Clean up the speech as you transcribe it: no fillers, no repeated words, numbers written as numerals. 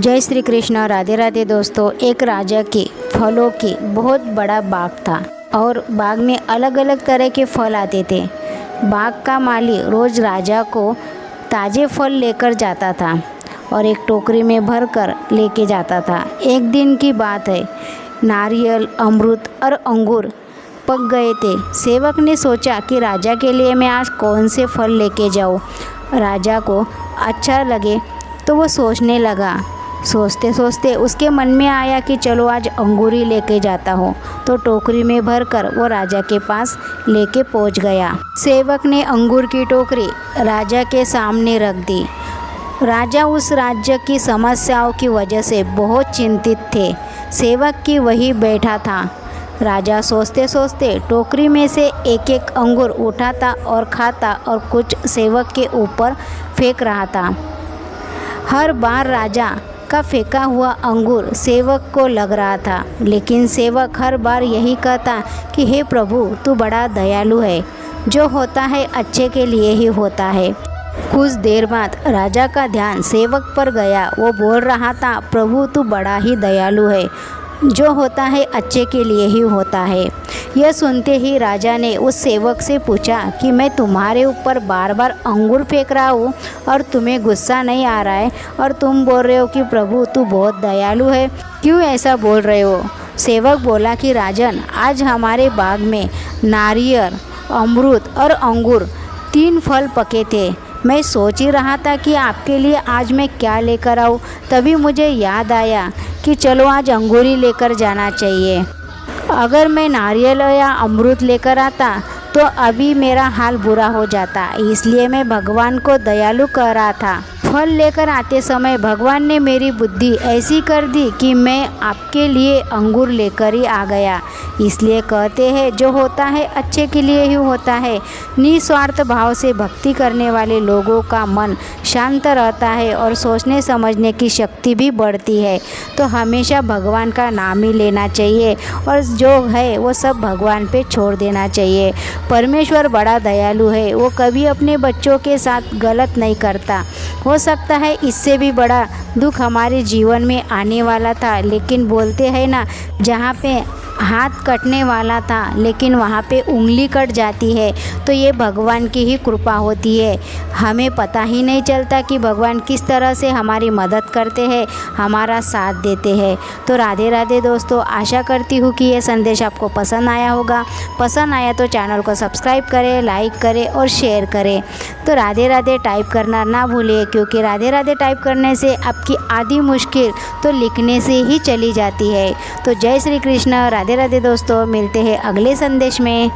जय श्री कृष्ण। राधे राधे दोस्तों। एक राजा के फलों की बहुत बड़ा बाग था और बाग में अलग अलग तरह के फल आते थे। बाग का माली रोज़ राजा को ताज़े फल लेकर जाता था और एक टोकरी में भर कर लेके जाता था। एक दिन की बात है, नारियल, अमरूद और अंगूर पक गए थे। सेवक ने सोचा कि राजा के लिए मैं आज कौन से फल लेके जाऊँ। राजा को अच्छा लगे तो वो सोचने लगा। सोचते सोचते उसके मन में आया कि चलो आज अंगूर ही लेके जाता हूँ। तो टोकरी में भरकर वो राजा के पास लेके पहुँच गया। सेवक ने अंगूर की टोकरी राजा के सामने रख दी। राजा उस राज्य की समस्याओं की वजह से बहुत चिंतित थे। सेवक की वही बैठा था। राजा सोचते सोचते टोकरी में से एक एक अंगूर उठाता और खाता और कुछ सेवक के ऊपर फेंक रहा था। हर बार राजा का फेंका हुआ अंगूर सेवक को लग रहा था, लेकिन सेवक हर बार यही कहता कि हे प्रभु, तू बड़ा दयालु है, जो होता है अच्छे के लिए ही होता है। कुछ देर बाद राजा का ध्यान सेवक पर गया। वो बोल रहा था, प्रभु तू बड़ा ही दयालु है, जो होता है अच्छे के लिए ही होता है। यह सुनते ही राजा ने उस सेवक से पूछा कि मैं तुम्हारे ऊपर बार बार अंगूर फेंक रहा हूँ और तुम्हें गुस्सा नहीं आ रहा है, और तुम बोल रहे हो कि प्रभु तू बहुत दयालु है, क्यों ऐसा बोल रहे हो? सेवक बोला कि राजन, आज हमारे बाग में नारियल, अमरूद और अंगूर 3 फल पके थे। मैं सोच ही रहा था कि आपके लिए आज मैं क्या लेकर आऊँ। तभी मुझे याद आया कि चलो आज अंगूर ही लेकर जाना चाहिए। अगर मैं नारियल या अमरूद लेकर आता तो अभी मेरा हाल बुरा हो जाता, इसलिए मैं भगवान को दयालु कह रहा था। फल लेकर आते समय भगवान ने मेरी बुद्धि ऐसी कर दी कि मैं आपके लिए अंगूर लेकर ही आ गया। इसलिए कहते हैं जो होता है अच्छे के लिए ही होता है। निस्वार्थ भाव से भक्ति करने वाले लोगों का मन शांत रहता है और सोचने समझने की शक्ति भी बढ़ती है। तो हमेशा भगवान का नाम ही लेना चाहिए और जो है वो सब भगवान पे छोड़ देना चाहिए। परमेश्वर बड़ा दयालु है, वो कभी अपने बच्चों के साथ गलत नहीं करता। हो सकता है इससे भी बड़ा दुख हमारे जीवन में आने वाला था, लेकिन बोलते हैं ना, जहाँ पे हाथ कटने वाला था लेकिन वहाँ पे उंगली कट जाती है, तो ये भगवान की ही कृपा होती है। हमें पता ही नहीं चलता कि भगवान किस तरह से हमारी मदद करते हैं, हमारा साथ देते हैं। तो राधे राधे दोस्तों, आशा करती हूँ कि ये संदेश आपको पसंद आया होगा। पसंद आया तो चैनल को सब्सक्राइब करें, लाइक करें और शेयर करें। तो राधे राधे टाइप करना ना भूलिए, क्योंकि राधे राधे टाइप करने से आपकी आधी मुश्किल तो लिखने से ही चली जाती है। तो जय श्री कृष्ण। राधे राधे दोस्तों, मिलते हैं अगले संदेश में।